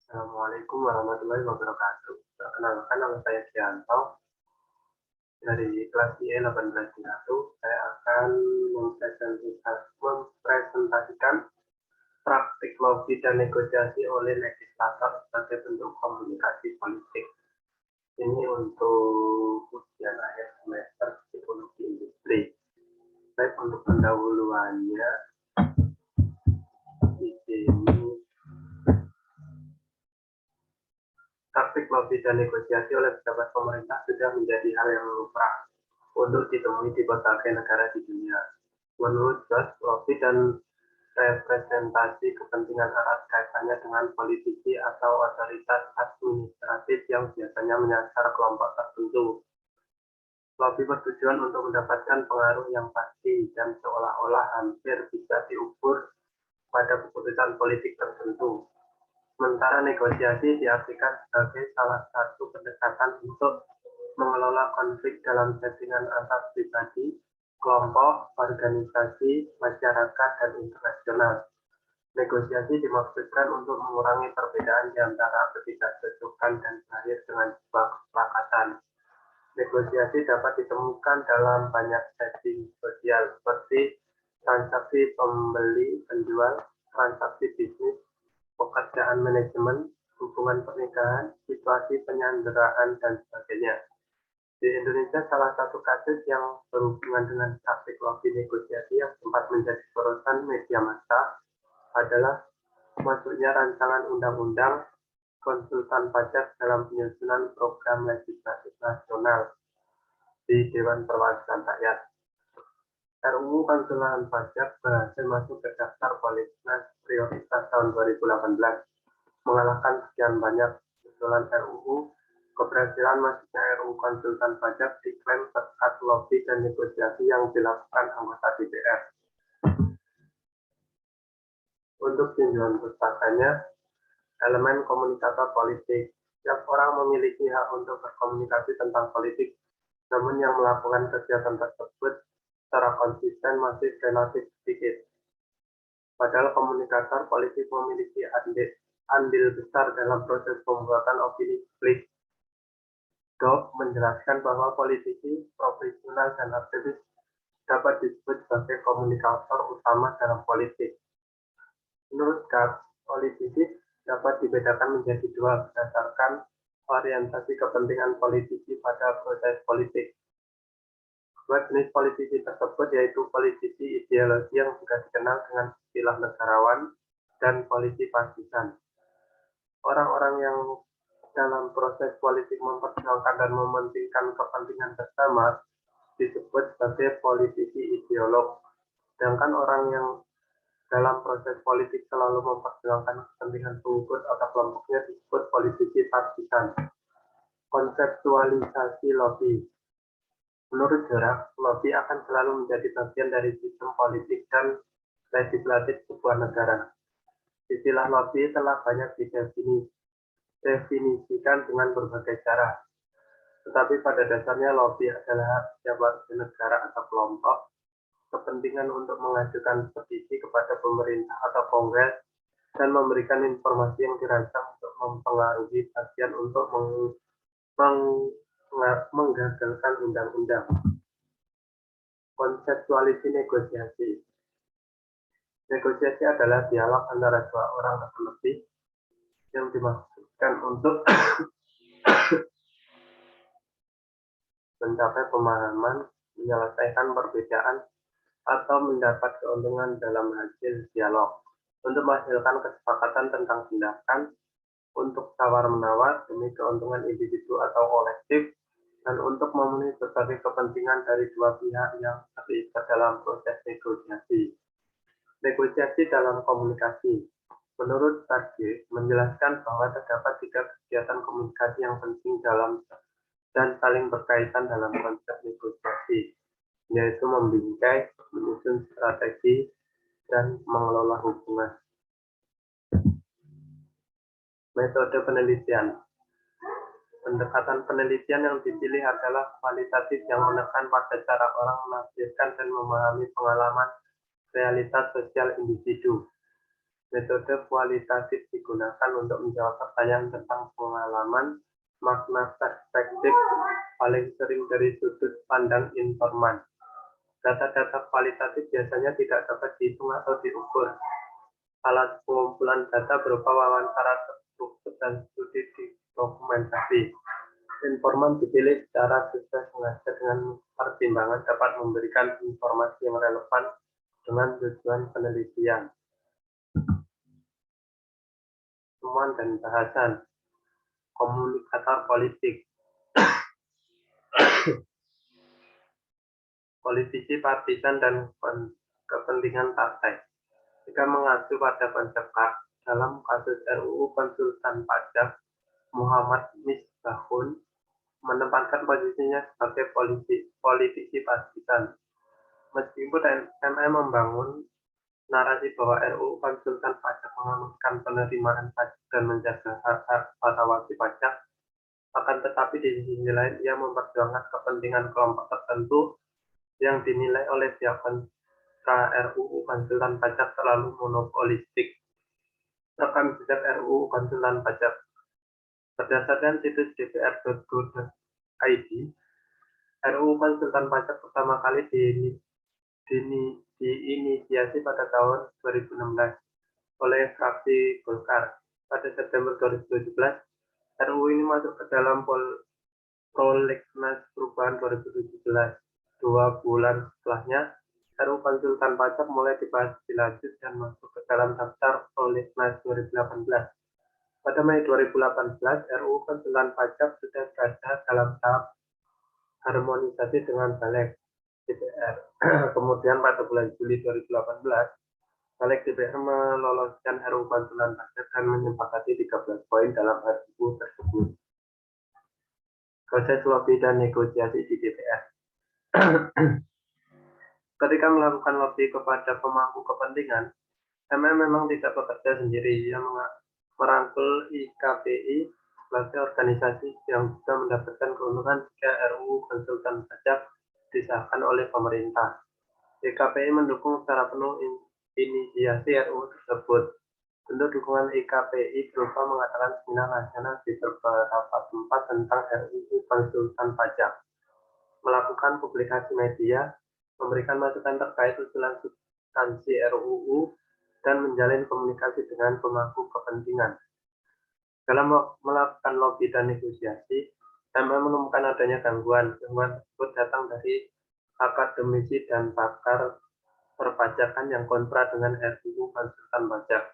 Assalamualaikum warahmatullahi wabarakatuh. Perkenalkan nama saya Kianto dari kelas IE 18.1. Saya akan mempresentasikan praktik lobby dan negosiasi oleh legislator sebagai bentuk komunikasi politik. Ini untuk ujian akhir semester psikologi industri. Baik, untuk pendahuluannya di sini praktik lobby dan negosiasi oleh pejabat pemerintah sudah menjadi hal yang lumrah untuk ditemui di berbagai negara di dunia. Menurut Josh, lobby dan representasi kepentingan erat kaitannya dengan politisi atau otoritas administratif yang biasanya menyasar kelompok tertentu. Lobby bertujuan untuk mendapatkan pengaruh yang pasti dan seolah-olah hampir bisa diukur pada keputusan politik tertentu. Sementara negosiasi diartikan sebagai salah satu pendekatan untuk mengelola konflik dalam settingan antar pribadi, kelompok, organisasi, masyarakat, dan internasional. Negosiasi dimaksudkan untuk mengurangi perbedaan di antara ketidaksetujuan dan berakhir dengan sebuah kesepakatan. Negosiasi dapat ditemukan dalam banyak setting sosial seperti transaksi pembeli penjual, transaksi bisnis, pekerjaan manajemen, hubungan pernikahan, situasi penyanderaan, dan sebagainya. Di Indonesia, salah satu kasus yang berhubungan dengan praktik lobby negosiasi yang sempat menjadi sorotan media massa adalah masuknya rancangan undang-undang konsultan pajak dalam penyusunan program legislatif nasional di Dewan Perwakilan Rakyat. RUU Konsultan Pajak berhasil masuk ke daftar prolegnas prioritas tahun 2018, mengalahkan sekian banyak usulan RUU. Keberhasilan masuknya RUU Konsultan Pajak diklaim berkat lobby dan negosiasi yang dilakukan anggota DPR. Untuk tinjauan pustakanya, elemen komunikator politik. Setiap orang memiliki hak untuk berkomunikasi tentang politik, namun yang melakukan kegiatan tersebut secara konsisten masih relatif sedikit. Padahal komunikator politik memiliki andil besar dalam proses pembuatan opini publik. Dobb menjelaskan bahwa politisi, profesional, dan aktivis dapat disebut sebagai komunikator utama dalam politik. Menurut Dobb, politisi dapat dibedakan menjadi dua berdasarkan orientasi kepentingan politisi pada proses politik. Dua jenis politisi tersebut yaitu politisi ideologi yang juga dikenal dengan istilah negarawan dan politisi partisan. Orang-orang yang dalam proses politik memperjuangkan dan mementingkan kepentingan bersama disebut sebagai politisi ideolog. Sedangkan orang yang dalam proses politik selalu memperjuangkan kepentingan pengikut atau kelompoknya disebut politisi partisan. Konseptualisasi lobby. Menurut Jorak, lobby akan selalu menjadi bagian dari sistem politik dan legislatif sebuah negara. Istilah lobby telah banyak didefinisikan dengan berbagai cara. Tetapi pada dasarnya lobby adalah setiap warga negara atau kelompok kepentingan untuk mengajukan petisi kepada pemerintah atau kongres dan memberikan informasi yang dirancang untuk mempengaruhi bagian untuk menggagalkan undang-undang. Konseptualisasi negosiasi. Negosiasi adalah dialog antara dua orang atau lebih yang dimaksudkan untuk mencapai pemahaman, menyelesaikan perbedaan, atau mendapat keuntungan dalam hasil dialog, untuk menghasilkan kesepakatan tentang tindakan, untuk tawar-menawar demi keuntungan individu atau kolektif, dan untuk memenuhi berbagai kepentingan dari dua pihak yang terlibat dalam proses negosiasi. Negosiasi dalam komunikasi. Menurut Target, menjelaskan bahwa terdapat 3 kegiatan komunikasi yang penting dalam dan saling berkaitan dalam konsep negosiasi, yaitu membingkai, menyusun strategi, dan mengelola hubungan. Metode penelitian. Pendekatan penelitian yang dipilih adalah kualitatif yang menekan pada cara orang menafsirkan dan memahami pengalaman realitas sosial individu. Metode kualitatif digunakan untuk menjawab pertanyaan tentang pengalaman, makna, perspektif, paling sering dari sudut pandang informan. Data-data kualitatif biasanya tidak dapat dihitung atau diukur. Alat pengumpulan data berupa wawancara terstruktur dan studi dokumentasi. Informan dipilih secara sesuai sengaja dengan pertimbangan dapat memberikan informasi yang relevan dengan tujuan penelitian. Temuan dan bahasan komunikator politik, politisi partisan dan kepentingan partai. Jika mengacu pada konsep dalam kasus RUU Konsultan Pajak, Muhammad Misbahun menempatkan posisinya sebagai politisi partisan. Meskipun MM membangun narasi bahwa RUU Konsultan Pajak mengamankan penerimaan pajak dan menjaga hak-hak para wajib pajak, akan tetapi di sisi lain ia memperjuangkan kepentingan kelompok tertentu yang dinilai oleh pihak kontra RUU Konsultan Pajak terlalu monopolistik. Rekam jejak RUU Konsultan Pajak. Berdasarkan situs dpr.go.id, RUU Konsultan Pajak pertama kali diinisiasi pada tahun 2016 oleh fraksi Golkar. Pada September 2017, RUU ini masuk ke dalam prolegnas perubahan 2017. 2 bulan setelahnya, RUU Konsultan Pajak mulai dibahas lebih lanjut dan masuk ke dalam daftar prolegnas 2018. Pada Mei 2018, RUU Konsultan Pajak sudah berada dalam tahap harmonisasi dengan Balik DPR. Kemudian pada bulan Juli 2018, Balik DPR meloloskan RUU Konsultan Pajak dan menyepakati 13 poin dalam RUU tersebut. Proses lobby dan negosiasi di DPR. Ketika melakukan lobby kepada pemangku kepentingan, memang tidak bekerja sendiri. Ia merangkul IKPI sebagai organisasi yang bisa mendapatkan keuntungan jika RUU Konsultan Pajak disahkan oleh pemerintah. IKPI mendukung secara penuh inisiasi RUU tersebut. Bentuk dukungan IKPI berupa mengadakan seminar nasional di beberapa tempat tentang RUU Konsultan Pajak, melakukan publikasi media, memberikan masukan terkait usulan substansi RUU, dan menjalin komunikasi dengan pemangku kepentingan. Dalam melakukan lobby dan negosiasi, menemukan adanya gangguan. Gangguan tersebut datang dari akademisi dan pakar perpajakan yang kontra dengan RUU Konsultan Pajak.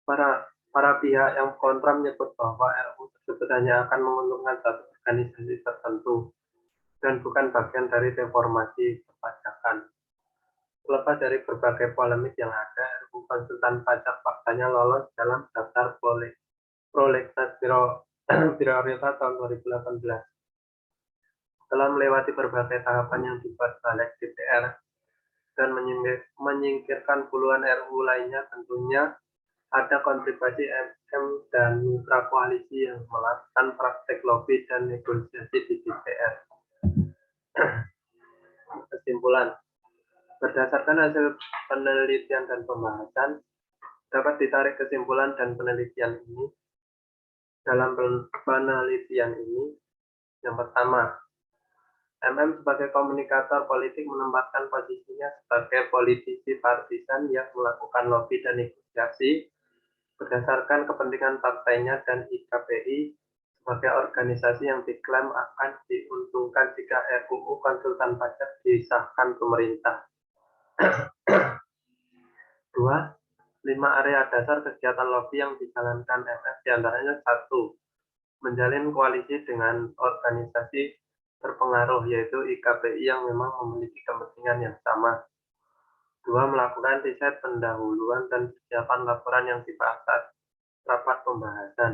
Para pihak yang kontra menyebut bahwa RUU tersebut hanya akan menguntungkan satu organisasi tertentu dan bukan bagian dari reformasi perpajakan. Terlepas dari berbagai polemik yang ada, RUU Konsultan Pajak faktanya lolos dalam daftar prolegnas prioritas tahun 2018. Setelah melewati berbagai tahapan yang dibuat Balik DPR dan menyingkirkan puluhan RUU lainnya, tentunya ada kontribusi MM dan mitra koalisi yang melakukan praktek lobby dan negosiasi di DPR. Kesimpulan, berdasarkan hasil penelitian dan pembahasan, dapat ditarik kesimpulan dan penelitian ini. Dalam penelitian ini, yang pertama, MM sebagai komunikator politik menempatkan posisinya sebagai politisi partisan yang melakukan lobby dan negosiasi berdasarkan kepentingan partainya, dan IKPI sebagai organisasi yang diklaim akan diuntungkan jika RUU Konsultan Pajak disahkan pemerintah. 2. 5 area dasar kegiatan lobby yang dijalankan MF diantaranya 1. Menjalin koalisi dengan organisasi berpengaruh yaitu IKPI yang memang memiliki kepentingan yang sama. 2. Melakukan riset pendahuluan dan persiapan laporan yang dibahas saat rapat pembahasan.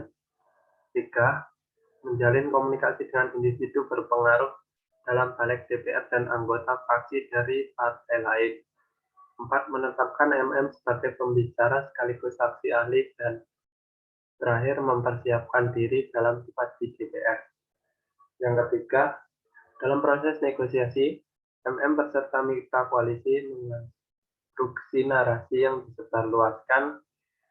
3. Menjalin komunikasi dengan individu berpengaruh dalam Balik DPR dan anggota fraksi dari partai lain. 4. Menetapkan MM sebagai pembicara sekaligus saksi ahli, dan terakhir mempersiapkan diri dalam sifat di DPR. Yang ketiga, dalam proses negosiasi, MM beserta mitra koalisi produksi narasi yang disebarluaskan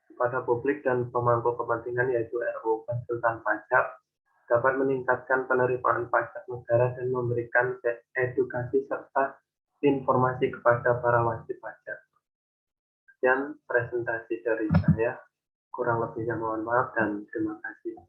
kepada publik dan pemangku kepentingan, yaitu RUU Konsultan Pajak, dapat meningkatkan penerimaan pajak negara dan memberikan edukasi serta informasi kepada para wajib pajak. Sekian presentasi dari saya. Kurang lebihnya mohon maaf dan terima kasih.